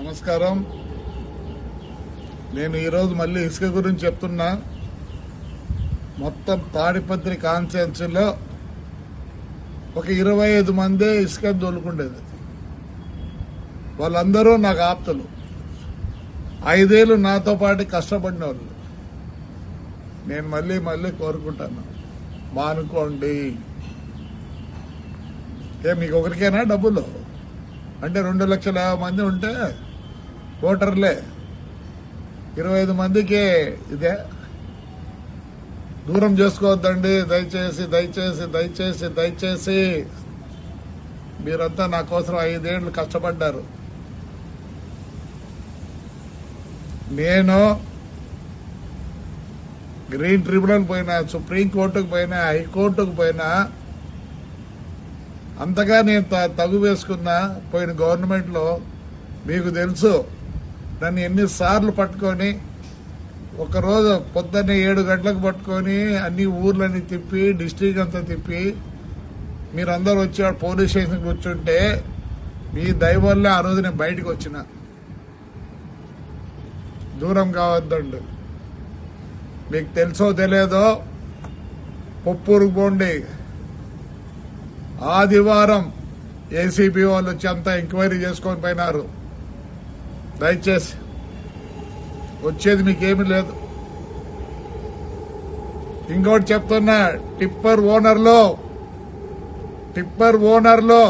నమస్కారం. నేను ఈరోజు మళ్ళీ ఇసుక గురించి చెప్తున్నా. మొత్తం తాడిపత్రి కాన్స్టిట్యున్సీలో ఒక 25 మందే ఇసుక దొలుకుండేది. వాళ్ళందరూ నాకు ఆప్తులు, 5 ఏళ్ళు నాతో పాటు కష్టపడిన వాళ్ళు. నేను మళ్ళీ కోరుకుంటాను, మానుకోండి. మీకు ఒకరికైనా డబ్బులు అంటే 2,50,000 మంది ఉంటే ఓటర్లే, 25 మందికి ఇదే. దూరం చేసుకోవద్దండి. దయచేసి మీరంతా నా కోసం 5 ఏళ్ళు కష్టపడ్డారు. నేను గ్రీన్ ట్రిబ్యునల్ పోయినా, సుప్రీంకోర్టుకు పోయినా, హైకోర్టుకు పోయినా, అంతగా నేను తగు వేసుకున్నా. పోయిన గవర్నమెంట్లో మీకు తెలుసు, నన్ను ఎన్నిసార్లు పట్టుకొని, ఒకరోజు పొద్దున్నే 7 గంటలకు పట్టుకొని అన్ని ఊర్లన్నీ తిప్పి, డిస్ట్రిక్ట్ అంతా తిప్పి, మీరందరూ వచ్చి పోలీస్ స్టేషన్కి కూర్చుంటే మీ దయ వల్ల ఆ రోజు నేను బయటకు వచ్చిన. దూరం కావద్దండి. మీకు తెలుసో తెలియదో, పొప్పూరుకు పోండి. ఆదివారం ఏసీబీ వాళ్ళు వచ్చి అంతా ఎంక్వైరీ చేసుకొని పోయినారు. దయచేసి వచ్చేది మీకేమీ లేదు. ఇంకోటి చెప్తున్నా, టిప్పర్ ఓనర్లో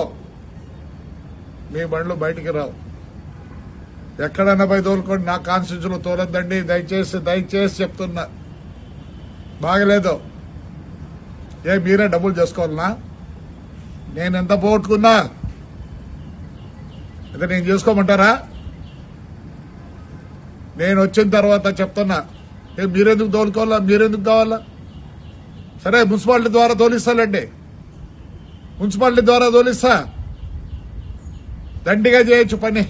మీ బండ్లు బయటికి రావు. ఎక్కడన్నా పోయి తోలుకోండి, నా కాన్స్టిట్యూన్సీలో తోలొద్దండి. దయచేసి చెప్తున్నా. బాగలేదు. మీరే డబ్బులు చేసుకోవాలనా? నేను ఎంత పోగొట్టుకున్నా అయితే నేను చేసుకోమంటారా? నేను వచ్చిన తర్వాత చెప్తున్నా, మీరెందుకు తోలుకోవాలా? మీరెందుకు కావాలా? సరే, మున్సిపాలిటీ ద్వారా తోలిస్తానండి. మున్సిపాలిటీ ద్వారా తోలిస్తా. దండిగా చేయొచ్చు పని.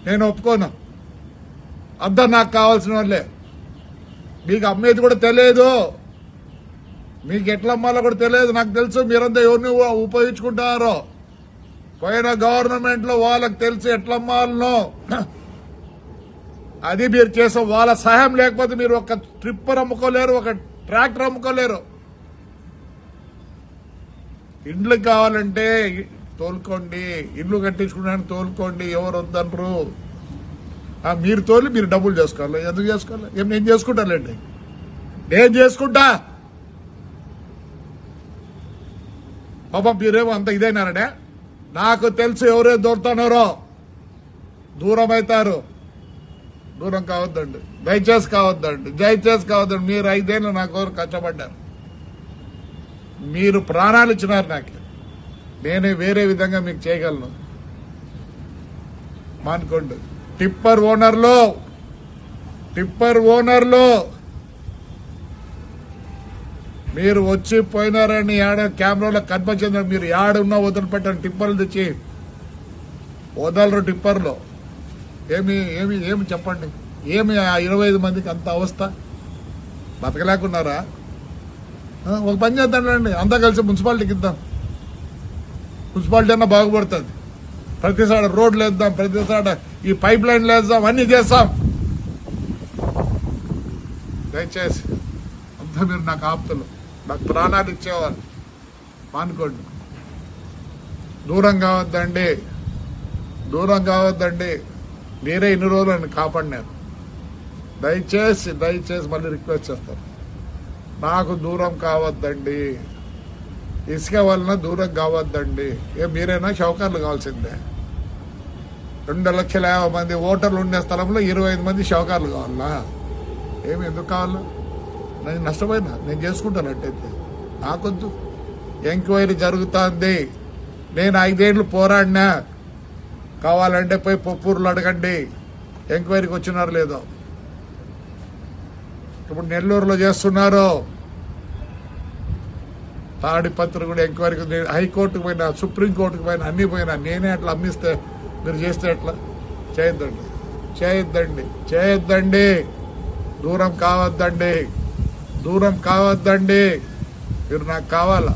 నేను ఒప్పుకోను. అంతా నాకు కావాల్సిన వాళ్ళే. మీకు అమ్మేది కూడా తెలియదు, మీకు ఎట్లా అమ్మాలో కూడా తెలియదు. నాకు తెలుసు మీరంతా ఎవరిని ఉపయోగించుకుంటారో. పోయిన గవర్నమెంట్ లో వాళ్ళకి తెలుసు ఎట్లా అమ్మాలనో. అది మీరు చేసే వాళ్ళ సహాయం లేకపోతే మీరు ఒక ట్రిప్పర్ అమ్ముకోలేరు, ఒక ట్రాక్టర్ అమ్ముకోలేరు. ఇండ్లు కావాలంటే తోలుకోండి, ఇల్లు కట్టించుకున్నాను తోలుకోండి, ఎవరు వద్దనరు. మీరు తోలి మీరు డబ్బులు చేసుకోవాలి. ఎందుకు చేసుకోవాలి? నేను చేసుకుంటానండి, నేను చేసుకుంటా. పాపం మీరేమో అంత ఇదైనారనే. నాకు తెలుసు ఎవరే దొరుకుతున్నారో. దూరం అవుతారు. దూరం కావద్దండి. దయచేసి కావద్దండి. మీరు 5 ఏళ్ళు నా కోసం కష్టపడ్డారు. మీరు ప్రాణాలు ఇచ్చినారు నాకు. నేనే వేరే విధంగా మీకు చేయగలను. మానుకోండి. టిప్పర్ ఓనర్లో మీరు వచ్చి పోయినారని కెమెరాలో కనిపించింది. మీరు ఏడున్నా వదిలిపెట్టండి. టిప్పర్లు తెచ్చి వదలరు. టిప్పర్లో ఏమి చెప్పండి. ఏమి ఆ 25 మందికి అంత అవస్థ? బతకలేకున్నారా? ఒక పని చేద్దాండి, అంతా కలిసి మున్సిపాలిటీకి ఇద్దాం. మున్సిపాలిటీ అన్నా బాగుపడుతుంది. ప్రతిసారి రోడ్లు వేద్దాం, ప్రతిసారి ఈ పైప్ లైన్లు వేద్దాం, అన్ని చేస్తాం. దయచేసి అంతా మీరు నాకు ఆప్తులు, నాకు ప్రాణాలు ఇచ్చేవారు. మానుకోండి. దూరం కావద్దండి. మీరే ఇన్ని రోజులు నన్ను కాపాడినారు. దయచేసి మళ్ళీ రిక్వెస్ట్ చేస్తాను, నాకు దూరం కావద్దండి. ఇసుక వలన దూరం కావద్దండి. మీరైనా షౌకర్లు కావాల్సిందే. 2,50,000 మంది ఓటర్లు ఉండే స్థలంలో 25 మంది షౌకర్లు కావాలా? ఎందుకు కావాలా? నేను నష్టపోయినా, నేను చేసుకుంటానంటే నాకొద్దు. ఎంక్వైరీ జరుగుతుంది. నేను 5 ఏళ్ళు పోరాడినా. కావాలంటే పోయి పొప్పూరులో అడగండి, ఎంక్వైరీకి వచ్చినారు లేదో. ఇప్పుడు నెల్లూరులో చేస్తున్నారు. తాడిపత్రి కూడా ఎంక్వైరీకి, హైకోర్టుకు పోయినా, సుప్రీంకోర్టుకు పోయినా, అన్ని పోయినా. నేనే అట్లా అమ్మిస్తే మీరు చేస్తే ఎట్లా? చేయొద్దండి. దూరం కావద్దండి. మీరు నాకు కావాలా?